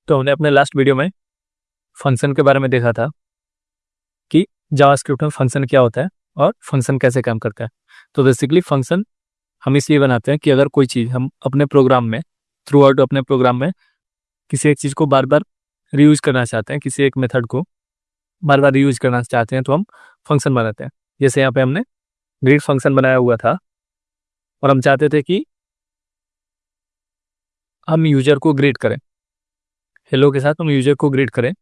तो हमने अपने लास्ट वीडियो में फंक्शन के बारे में देखा था कि जावास्क्रिप्ट में फंक्शन क्या होता है और फंक्शन कैसे काम करता है। तो बेसिकली फंक्शन हम इसलिए बनाते हैं कि अगर कोई चीज़ हम अपने प्रोग्राम में थ्रू आउट अपने प्रोग्राम में किसी एक चीज़ को बार बार रीयूज करना चाहते हैं, किसी एक मेथड को बार बार रीयूज करना चाहते हैं, तो हम फंक्शन बनाते हैं। जैसे यहाँ पे हमने ग्रीट फंक्शन बनाया हुआ था और हम चाहते थे कि हम यूजर को ग्रीट करें, हेलो के साथ हम यूजर को ग्रीट करें।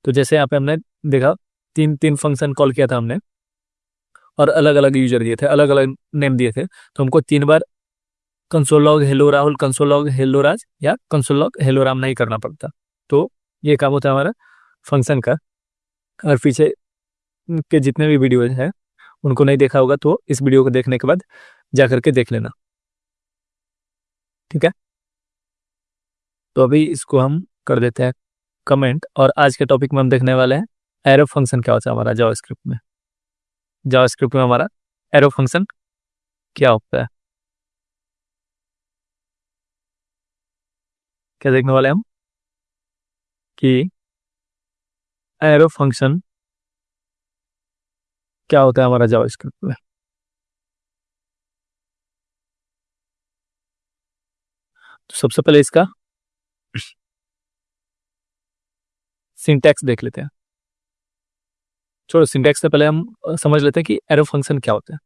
तो जैसे यहाँ पे हमने देखा तीन फंक्शन कॉल किया था हमने और अलग अलग यूजर दिए थे, अलग अलग नेम दिए थे। तो हमको 3 बार console log hello Rahul, console log hello Raj या कंसोल लॉग हेलो राम नहीं करना पड़ता। तो ये काम होता है हमारा फंक्शन का। अगर पीछे के जितने भी वीडियोज हैं उनको नहीं देखा होगा तो इस वीडियो को देखने के बाद जा करके देख लेना, ठीक है। तो अभी इसको हम कर देते हैं कमेंट और आज के टॉपिक में हम देखने वाले हैं एरो फंक्शन क्या होता है हमारा जावास्क्रिप्ट में। जावास्क्रिप्ट में हमारा एरो फंक्शन क्या होता है, क्या देखने वाले हम कि एरो फंक्शन क्या होता है हमारा जावास्क्रिप्ट में। तो सबसे पहले इसका सिंटैक्स देख लेते हैं। छोड़ो सिंटैक्स से पहले हम समझ लेते हैं कि एरो फंक्शन क्या होता है।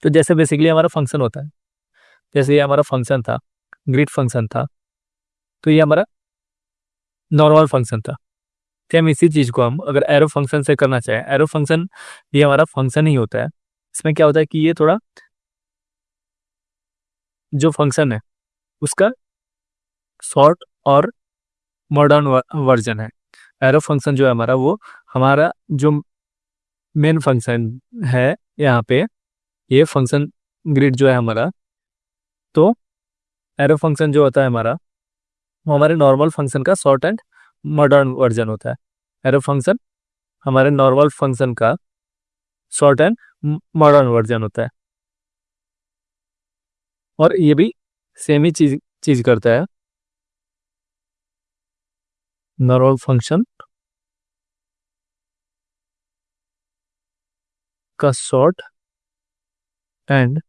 तो जैसे बेसिकली हमारा फंक्शन होता है, जैसे ये हमारा फंक्शन था, ग्रीट फंक्शन था, तो ये हमारा नॉर्मल फंक्शन था। तो हम इसी चीज़ को हम अगर एरो फंक्शन से करना चाहें, एरो फंक्शन ये हमारा फंक्शन ही होता है। इसमें क्या होता है कि ये थोड़ा जो फंक्शन है उसका शॉर्ट और मॉडर्न वर्जन है। एरो फंक्शन जो है हमारा वो हमारा जो मेन फंक्शन है यहाँ पे, ये फंक्शन ग्रिड जो है हमारा, तो एरो फंक्शन जो होता है हमारा वो हमारे नॉर्मल फंक्शन का शॉर्ट एंड मॉडर्न वर्जन होता है। एरो फंक्शन हमारे नॉर्मल फंक्शन का शॉर्ट एंड मॉडर्न वर्जन होता है और ये भी सेम ही चीज करता है। नॉर्मल फंक्शन का शॉर्ट एंड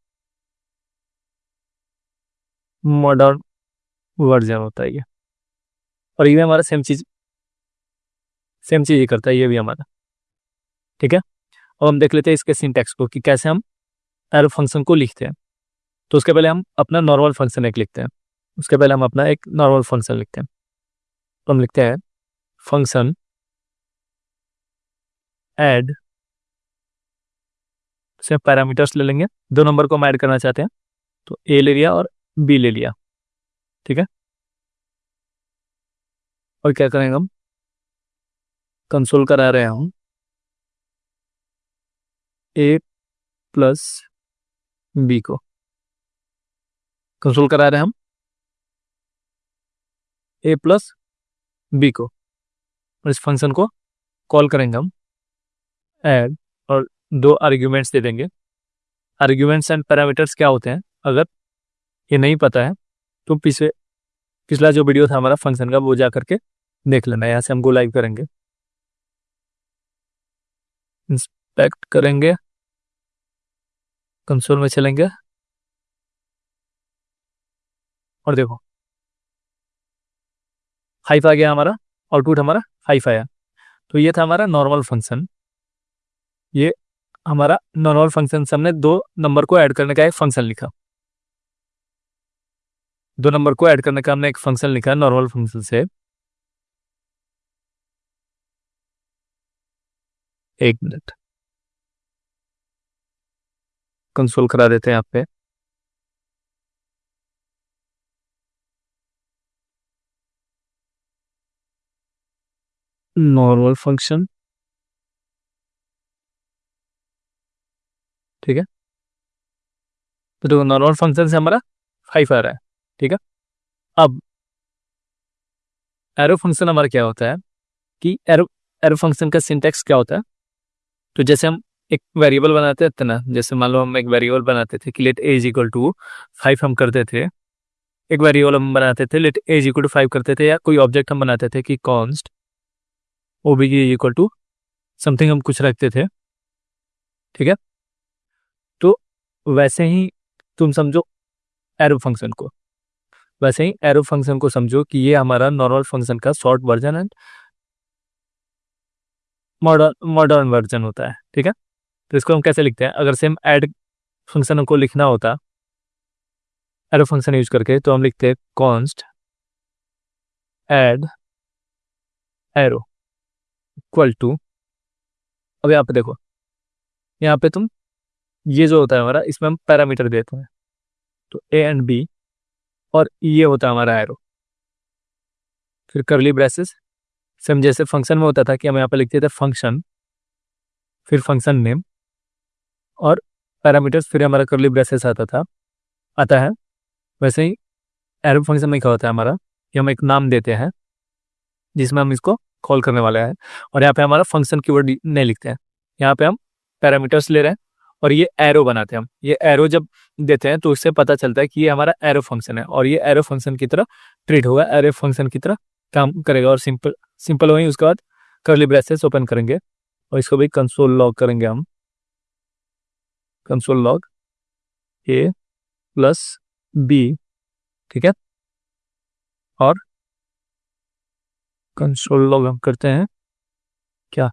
मॉडर्न वर्जन होता है ये, और ये भी हमारा सेम चीज ही करता है ये भी हमारा, ठीक है। अब हम देख लेते हैं इसके सिंटैक्स को कि कैसे हम एरो फंक्शन को लिखते हैं। तो उसके पहले हम अपना नॉर्मल फंक्शन एक लिखते हैं, उसके पहले हम अपना एक नॉर्मल फंक्शन लिखते हैं। तो हम लिखते हैं फंक्शन ऐड से पैरामीटर्स ले लेंगे, 2 नंबर को हम ऐड करना चाहते हैं तो ए ले लिया और बी ले लिया, ठीक है। और क्या करेंगे हम, कंसोल करा रहे हैं हम ए प्लस बी को, कंसोल करा रहे हैं हम ए प्लस बी को, और इस फंक्शन को कॉल करेंगे हम ऐड और 2 आर्ग्यूमेंट्स दे देंगे। आर्ग्यूमेंट्स एंड पैरामीटर्स क्या होते हैं अगर ये नहीं पता है तो पिछला जो वीडियो था हमारा फंक्शन का वो जा करके देख लेना। यहाँ से हम गो लाइव करेंगे, इंस्पेक्ट करेंगे, कंसोल में चलेंगे और देखो हाइफ आ गया हमारा, आउटपुट हमारा हाइफ आया। तो ये था हमारा नॉर्मल फंक्शन। ये हमारा नॉर्मल फंक्शन से हमने 2 नंबर को ऐड करने का एक फंक्शन लिखा, 2 नंबर को ऐड करने का हमने एक फंक्शन लिखा नॉर्मल फंक्शन से। एक मिनट, कंसोल करा देते हैं यहाँ पे। नॉर्मल फंक्शन, ठीक है। तो देखो नॉर्मल फंक्शन से हमारा 5 आ रहा है, ठीक है। अब एरो फंक्शन हमारा क्या होता है कि एरो फंक्शन का सिंटैक्स क्या होता है। तो जैसे हम एक वेरिएबल बनाते थे ना, जैसे मान लो हम एक वेरिएबल बनाते थे कि let a is equal to 5 हम करते थे, एक वेरिएबल हम बनाते थे, लेट एज इक्वल टू 5 करते थे, या कोई ऑब्जेक्ट हम बनाते थे कि const OBJ equal to something हम कुछ रखते थे, ठीक है। तो वैसे ही तुम समझो एरो फंक्शन को, वैसे ही एरो फंक्शन को समझो कि ये हमारा नॉर्मल फंक्शन का short version and modern version होता है, ठीक है। तो इसको हम कैसे लिखते हैं, अगर सेम ऐड फंक्शन को लिखना होता एरो फंक्शन यूज करके, तो हम लिखते हैं const add arrow equal to, अब यहाँ पे देखो, यहाँ पे तुम ये जो होता है हमारा, इसमें हम पैरामीटर देते हैं, तो ए एंड बी, और ये होता है हमारा एरो, फिर करली ब्रेसेस, सेम जैसे फंक्शन में होता था कि हम यहाँ पे लिखते थे फंक्शन, फिर फंक्शन नेम और पैरामीटर्स, फिर हमारा करली ब्रेसेस आता है। वैसे ही एरो फंक्शन में क्या होता है हमारा, कि हम एक नाम देते हैं जिसमें हम इसको कॉल करने वाले हैं, और यहाँ पे हमारा फंक्शन कीवर्ड नहीं लिखते हैं, यहाँ पे हम पैरामीटर्स ले रहे हैं और ये एरो बनाते हैं। हम ये एरो जब देते हैं तो उससे पता चलता है कि ये हमारा एरो फंक्शन है, और ये एरो फंक्शन की तरह ट्रीट होगा, एरो फंक्शन की तरह काम करेगा, और सिंपल वही, उसके बाद करली ब्रेसेस ओपन करेंगे और इसको भी कंसोल लॉग करेंगे हम, कंसोल लॉग ए प्लस बी, ठीक है। और कंसोल लॉग हम करते हैं क्या,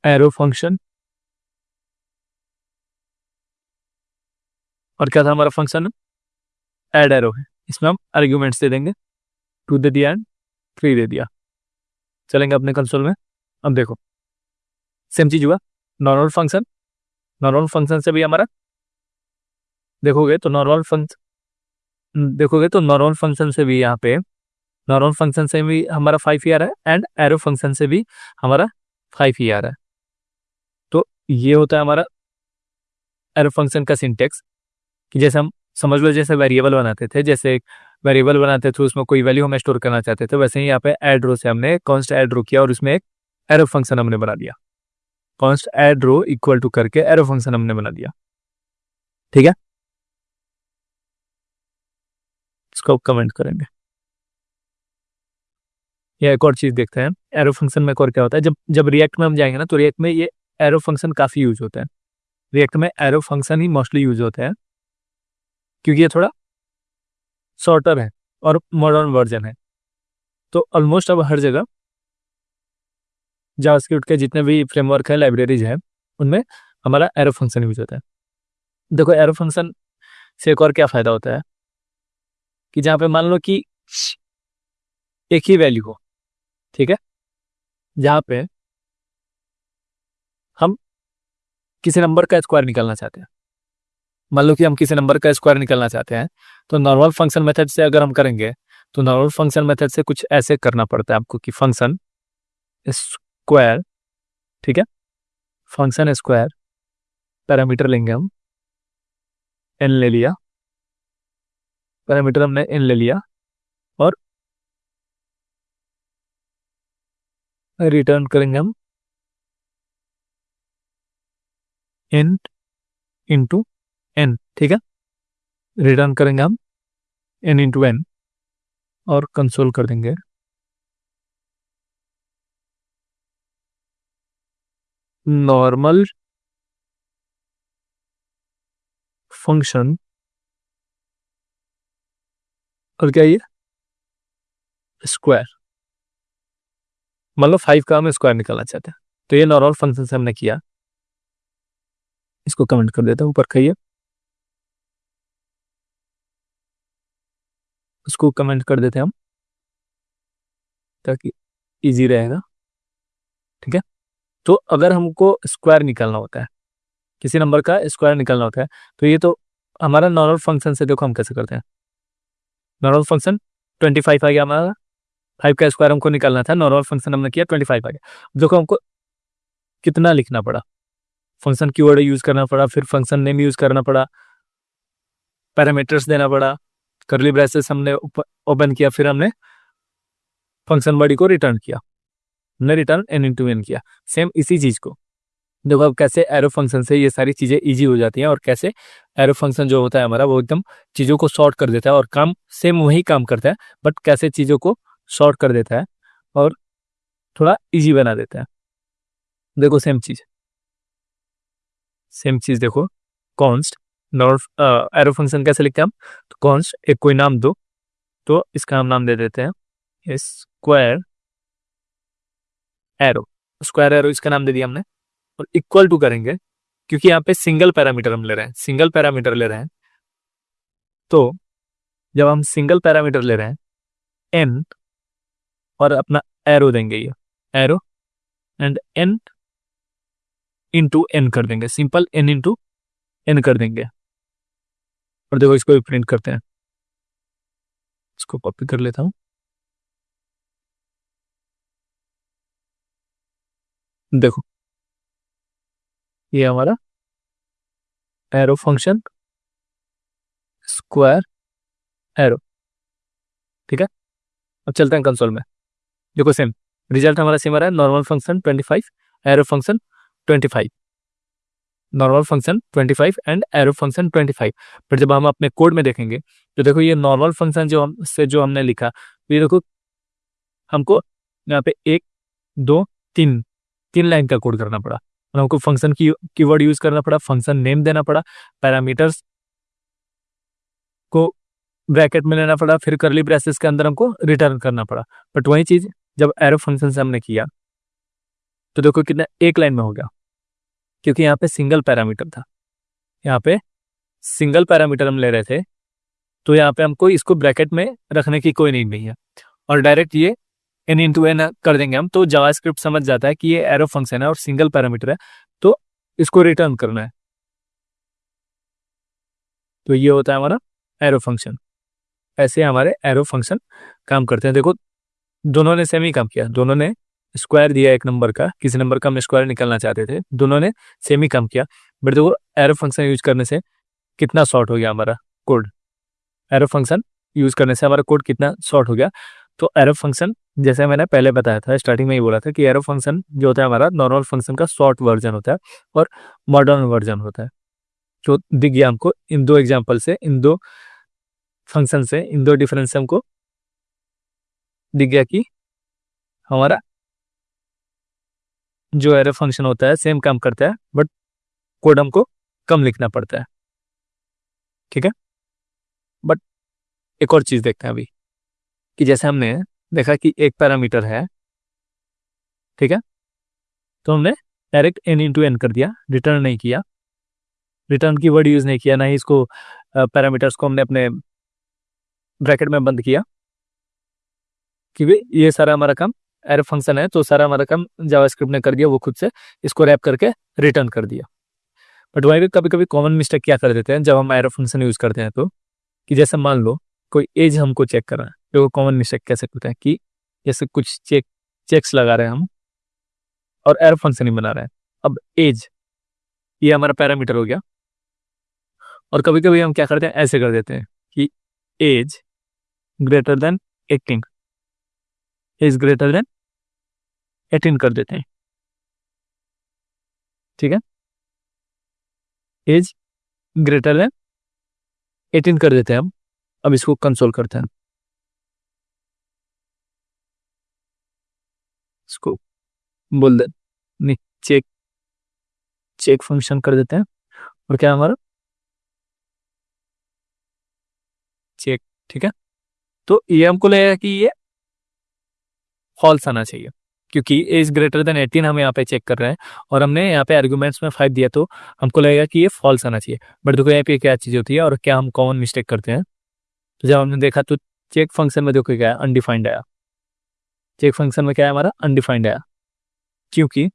एरो फंक्शन, और क्या था हमारा फंक्शन, ऐड एरो है, इसमें हम आर्ग्यूमेंट्स दे देंगे, 2 दे दिया एंड 3 दे दिया। चलेंगे अपने कंसोल में, अब देखो सेम चीज हुआ, नॉर्मल फंक्शन से भी हमारा देखोगे तो नॉर्मल फंक्शन से भी यहाँ पे नॉर्मल फंक्शन से भी हमारा 5 ही आ रहा है, एंड एरो फंक्शन से भी हमारा 5 ही आ रहा है। तो ये होता है हमारा एरो फंक्शन का सिंटेक्स, कि जैसे हम समझ लो जैसे वेरिएबल बनाते थे, उसमें कोई वैल्यू हमें स्टोर करना चाहते थे, वैसे ही यहाँ पे ऐड रो से हमने कॉन्स्ट ऐड रो किया और उसमें एक एरो फंक्शन हमने बना दिया, const add row equal to करके एरो फंक्शन हमने बना दिया, ठीक है। इसको कमेंट करेंगे, या एक और चीज देखते हैं एरो फंक्शन में एक और क्या होता है, जब रिएक्ट में हम जाएंगे ना, तो रिएक्ट में ये एरो फंक्शन काफी यूज होता है, रिएक्ट में एरो फंक्शन ही मोस्टली यूज होते हैं, क्योंकि ये थोड़ा शॉर्टर है और मॉडर्न वर्जन है। तो ऑलमोस्ट अब हर जगह जावास्क्रिप्ट के जितने भी फ्रेमवर्क है, लाइब्रेरीज है, उनमें हमारा एरो फंक्शन यूज होता है। देखो एरो फंक्शन से एक और क्या फायदा होता है, कि जहाँ पे मान लो कि एक ही वैल्यू हो, ठीक है, जहाँ पे हम किसी नंबर का स्क्वायर निकालना चाहते हैं, मान लो कि हम किसी नंबर का स्क्वायर निकालना चाहते हैं, तो नॉर्मल फंक्शन मेथड से अगर हम करेंगे, तो नॉर्मल फंक्शन मेथड से कुछ ऐसे करना पड़ता है आपको, कि फंक्शन स्क्वायर, ठीक है, फंक्शन स्क्वायर, पैरामीटर लेंगे हम, एन ले लिया, पैरामीटर हमने एन ले लिया, और रिटर्न करेंगे हम एन इंटू एन, ठीक है, रिटर्न करेंगे हम एन इंटू एन, और कंसोल कर देंगे नॉर्मल फंक्शन, और क्या ये स्क्वायर, मान लो 5 का हम स्क्वायर निकालना चाहते हैं, तो ये नॉर्मल फंक्शन से हमने किया, इसको कमेंट कर देता हूँ ऊपर, खाइए उसको कमेंट कर देते हैं हम, ताकि इजी रहेगा, ठीक है। तो अगर हमको स्क्वायर निकालना होता है, किसी नंबर का स्क्वायर निकालना होता है, तो ये तो हमारा नॉर्मल फंक्शन से देखो हम कैसे करते हैं, नॉर्मल फंक्शन 25 आ गया हमारा, 5 का स्क्वायर हमको निकालना था, नॉर्मल फंक्शन हमने किया, 25 आ गया। देखो हमको कितना लिखना पड़ा, फंक्शन कीवर्ड यूज करना पड़ा, फिर फंक्शन नेम यूज करना पड़ा, पैरामीटर्स देना पड़ा, करली ब्रेसेस हमने ओपन किया, फिर हमने फंक्शन बॉडी को रिटर्न किया, हमने रिटर्न एन इंटू एन किया, सेम इसी चीज को देखो अब कैसे एरो फंक्शन से ये सारी चीज़ें इजी हो जाती हैं और कैसे एरो फंक्शन जो होता है हमारा वो एकदम चीज़ों को शॉर्ट कर देता है और काम सेम वही काम करता है, बट कैसे चीज़ों को शॉर्ट कर देता है और थोड़ा इजी बना देता है। देखो सेम चीज़ देखो, कॉन्स्ट नॉर्म एरो फंक्शन कैसे लिखते हैं हम, तो कॉन्स्ट एक कोई नाम दो, तो इसका हम नाम दे देते हैं स्क्वायर एरो इसका नाम दे दिया हमने। और इक्वल टू करेंगे, क्योंकि यहाँ पे सिंगल पैरामीटर हम ले रहे हैं, तो जब हम सिंगल पैरामीटर ले रहे हैं एन और अपना एरो देंगे, ये arrow and n into n कर देंगे, सिंपल एन इंटू एन कर देंगे। और देखो इसको भी प्रिंट करते हैं, इसको कॉपी कर लेता हूं। देखो ये हमारा एरो फंक्शन स्क्वायर एरो, ठीक है। अब चलते हैं कंसोल में। देखो सेम रिजल्ट हमारा सेम आ रहा है, normal function 25, arrow function 25, normal function 25 and arrow function 25। फिर जब हम अपने कोड में देखेंगे तो देखो ये नॉर्मल फंक्शन जो हमने लिखा, ये देखो हमको यहाँ पे 1 2 3 लाइन का कोड करना पड़ा और हमको फंक्शन की कीवर्ड यूज करना पड़ा, फंक्शन नेम देना पड़ा, पैरामीटर्स को ब्रैकेट में लेना पड़ा, फिर करली ब्रेसेस के अंदर हमको रिटर्न करना पड़ा। बट वही चीज जब एरो फंक्शन से हमने किया तो देखो कितना एक लाइन में हो गया, क्योंकि यहाँ पे सिंगल पैरामीटर था, यहाँ पे सिंगल पैरामीटर हम ले रहे थे, तो यहाँ पे हमको इसको ब्रैकेट में रखने की कोई नीड नहीं है और डायरेक्ट ये एन इंटू एन कर देंगे हम, तो जावास्क्रिप्ट समझ जाता है कि ये एरो फंक्शन है और सिंगल पैरामीटर है, तो इसको रिटर्न करना है। तो ये होता है हमारा एरो फंक्शन। ऐसे हमारे एरो फंक्शन काम करते हैं। देखो दोनों ने सेम ही काम किया, दोनों ने स्क्वायर दिया एक नंबर का, किसी नंबर का हम स्क्वायर निकालना चाहते थे, दोनों ने सेम ही काम किया, बट देखो एरो फंक्शन यूज करने से कितना शॉर्ट हो गया हमारा कोड, एरो फंक्शन यूज करने से हमारा कोड कितना शॉर्ट हो गया। तो एरो फंक्शन जैसे मैंने पहले बताया था, स्टार्टिंग में ही बोला था कि एरो फंक्शन जो होता है हमारा नॉर्मल फंक्शन का शॉर्ट वर्जन होता है और मॉडर्न वर्जन होता है। जो दिख गया हमको इन दो एग्जाम्पल से, इन दो फंक्शन से, इन दो डिफरेंस से हमको दिख गया कि हमारा जो एरो फंक्शन होता है सेम काम करता है, बट कोड हमको कम लिखना पड़ता है, ठीक है। बट एक और चीज देखते हैं अभी, कि जैसे हमने देखा कि एक पैरामीटर है, ठीक है, तो हमने डायरेक्ट एन इंटू एन कर दिया, रिटर्न नहीं किया, रिटर्न की वर्ड यूज नहीं किया, ना ही इसको पैरामीटर्स को हमने अपने ब्रैकेट में बंद किया, क्योंकि ये सारा हमारा काम एरो फंक्शन है, तो सारा हमारा काम जावास्क्रिप्ट ने कर दिया, वो खुद से इसको रैप करके रिटर्न कर दिया। बट वहीं भी कभी कभी कॉमन मिस्टेक क्या कर देते हैं जब हम एरो फंक्शन यूज करते हैं, तो कि जैसे मान लो कोई एज हमको चेक करना है, तो कॉमन मिस्टेक कैसे करते हैं कि जैसे कुछ चेक्स लगा रहे हैं हम और एरो फंक्शन ही बना रहे हैं। अब एज ये हमारा पैरामीटर हो गया, और कभी कभी हम क्या करते हैं ऐसे कर देते हैं कि age greater than 18, age greater than 18 कर देते हैं, ठीक है, एज ग्रेटर देन 18 कर देते हैं हम। अब इसको कंसोल करते हैं, इसको बोल दे नहीं, चेक फंक्शन कर देते हैं, और क्या हमारा चेक, ठीक है। तो ये हमको लगेगा कि ये फॉल्स आना चाहिए, क्योंकि एज ग्रेटर देन 18 हम यहाँ पे चेक कर रहे हैं और हमने यहाँ पे आर्गुमेंट्स में 5 दिया, तो हमको लगेगा कि ये फॉल्स आना चाहिए। बट देखो यहाँ पे क्या चीज़ होती है और क्या हम कॉमन मिस्टेक करते हैं, तो जब हमने देखा तो चेक फंक्शन में देखो क्या है, अनडिफाइंड आया, चेक फंक्शन में क्या है हमारा अनडिफाइंड आया, क्योंकि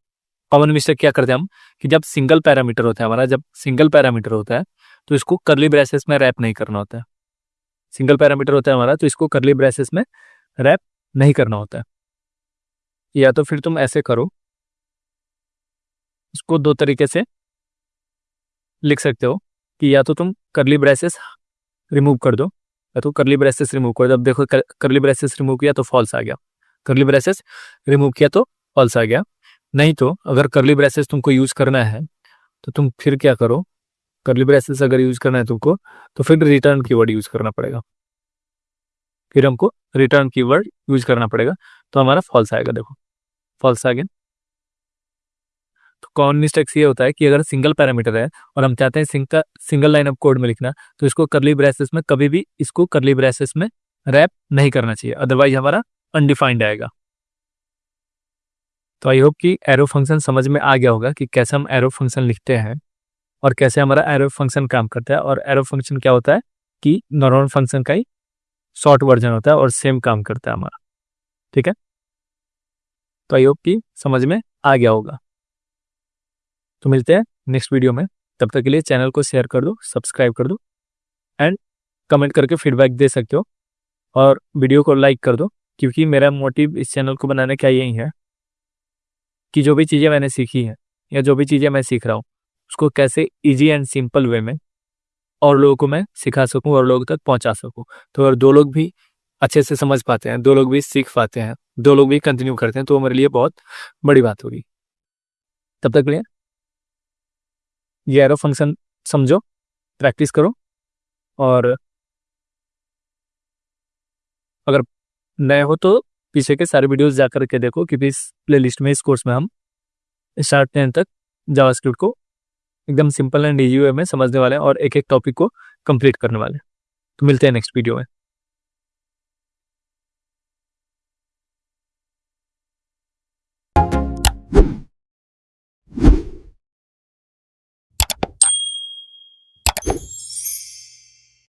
कॉमन मिस्टेक क्या करते हैं हम कि जब सिंगल पैरामीटर होता है हमारा, जब सिंगल पैरामीटर होता है तो इसको करली ब्रेसेस में रैप नहीं करना होता है, सिंगल पैरामीटर होता है हमारा तो इसको करली ब्रेसेस में रैप नहीं करना होता है। या तो फिर तुम ऐसे करो, इसको दो तरीके से लिख सकते हो कि या तो तुम करली ब्रेसेस रिमूव कर दो, या तो करली ब्रेसेस रिमूव कर दो। अब देखो करली ब्रेसेस रिमूव किया तो फॉल्स आ गया, करली ब्रेसेस रिमूव किया तो फॉल्स आ गया। नहीं तो अगर कर्ली ब्रेसेस तुमको यूज करना है तो तुम फिर क्या करो, कर्ली ब्रेसेस अगर यूज करना है तुमको तो फिर रिटर्न कीवर्ड यूज करना पड़ेगा, फिर हमको रिटर्न कीवर्ड यूज करना पड़ेगा, तो हमारा फॉल्स आएगा। देखो फॉल्स आ गया। तो कॉमन मिस्टेक्स ये होता है कि अगर सिंगल पैरामीटर है और हम चाहते हैं सिंगल लाइन ऑफ कोड में लिखना, तो इसको कर्ली ब्रेसेस में कभी भी इसको कर्ली ब्रेसेस में रैप नहीं करना चाहिए, अदरवाइज हमारा अनडिफाइंड आएगा। तो आई होप कि एरो फंक्शन समझ में आ गया होगा कि कैसे हम एरो फंक्शन लिखते हैं और कैसे हमारा एरो फंक्शन काम करता है। और एरो फंक्शन क्या होता है कि नॉर्मल फंक्शन का ही शॉर्ट वर्जन होता है और सेम काम करता है हमारा। ठीक है, तो आई होप कि समझ में आ गया होगा। तो मिलते हैं नेक्स्ट वीडियो में, तब तक के लिए चैनल को शेयर कर दो, सब्सक्राइब कर दो एंड कमेंट करके फीडबैक दे सकते हो और वीडियो को लाइक कर दो, क्योंकि मेरा मोटिव इस चैनल को बनाने का यही है कि जो भी चीज़ें मैंने सीखी हैं या जो भी चीज़ें मैं सीख रहा हूँ उसको कैसे इजी एंड सिंपल वे में और लोगों को मैं सिखा सकूं और लोगों तक पहुंचा सकूं। तो अगर 2 लोग भी अच्छे से समझ पाते हैं, 2 लोग भी सीख पाते हैं, 2 लोग भी कंटिन्यू करते हैं, तो वो मेरे लिए बहुत बड़ी बात होगी। तब तक के लिए ये एरो फंक्शन समझो, प्रैक्टिस करो और अगर नए हो तो पीछे के सारे वीडियोस जा करके देखो, क्योंकि इस प्लेलिस्ट में, इस कोर्स में हम स्टार्ट 10 तक जावास्क्रिप्ट को एकदम सिंपल एंड इजी वे में समझने वाले हैं और एक एक टॉपिक को कंप्लीट करने वाले हैं। तो मिलते हैं नेक्स्ट वीडियो में।